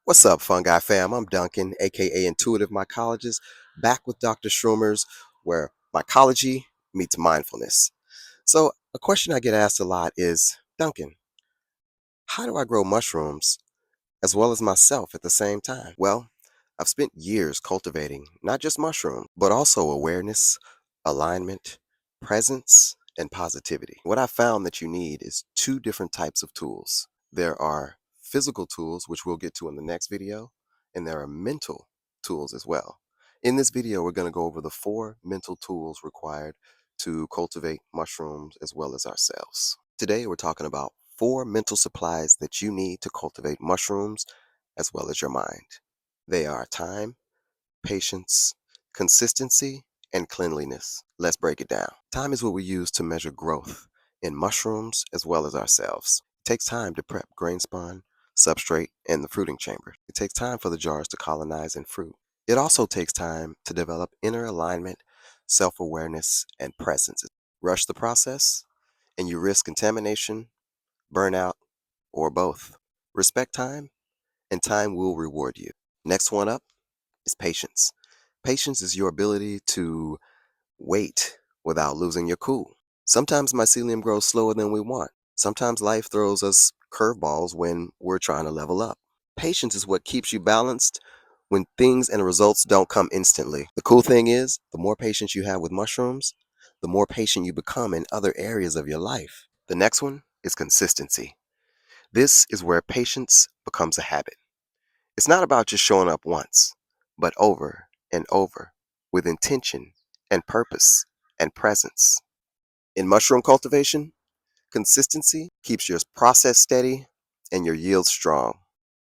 What's up, Fungi fam? I'm Duncan, aka Intuitive Mycologist, back with Dr. Schroomer's, where mycology meets mindfulness. So, a question I get asked a lot is, Duncan, how do I grow mushrooms as well as myself at the same time? Well, I've spent years cultivating not just mushrooms, but also awareness, alignment, presence, and positivity. What I found that you need is two different types of tools. There are physical tools, which we'll get to in the next video, and there are mental tools as well. In this video, we're going to go over the 4 mental tools required to cultivate mushrooms as well as ourselves. Today, we're talking about 4 mental supplies that you need to cultivate mushrooms as well as your mind. They are time, patience, consistency, and cleanliness. Let's break it down. Time is what we use to measure growth in mushrooms as well as ourselves. It takes time to prep grain spawn, substrate, and the fruiting chamber. It takes time for the jars to colonize and fruit. It also takes time to develop inner alignment, self-awareness, and presence. Rush the process, and you risk contamination, burnout, or both. Respect time, and time will reward you. Next one up is patience. Patience is your ability to wait without losing your cool. Sometimes mycelium grows slower than we want. Sometimes life throws us curveballs when we're trying to level up. Patience is what keeps you balanced when things and results don't come instantly. The cool thing is, the more patience you have with mushrooms, the more patient you become in other areas of your life. The next one is consistency. This is where patience becomes a habit. It's not about just showing up once, but over and over with intention and purpose and presence. In mushroom cultivation, consistency keeps your process steady and your yields strong.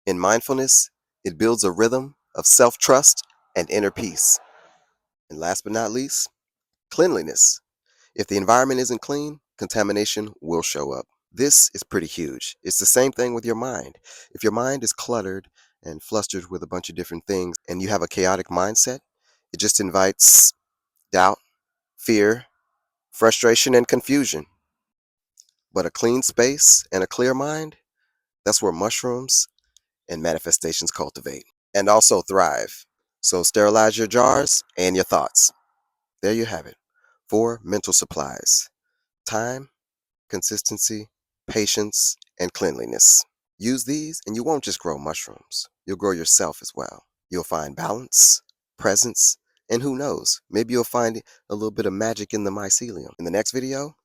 In mindfulness, it builds a rhythm of self trust and inner peace. And last but not least, cleanliness. If the environment isn't clean, contamination will show up. This is pretty huge. It's the same thing with your mind. If your mind is cluttered and flustered with a bunch of different things and you have a chaotic mindset, it just invites doubt, fear, frustration, and confusion. But a clean space and a clear mind, that's where mushrooms and manifestations cultivate and also thrive. So sterilize your jars and your thoughts. There you have it. 4 mental supplies: time, consistency, patience, and cleanliness. Use these and you won't just grow mushrooms. You'll grow yourself as well. You'll find balance, presence, and who knows, maybe you'll find a little bit of magic in the mycelium. In the next video,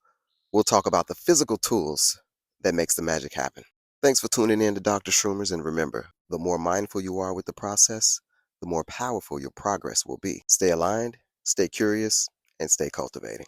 we'll talk about the physical tools that makes the magic happen. Thanks for tuning in to Dr. Schroomer's, and remember, the more mindful you are with the process, the more powerful your progress will be. Stay aligned, stay curious, and stay cultivating.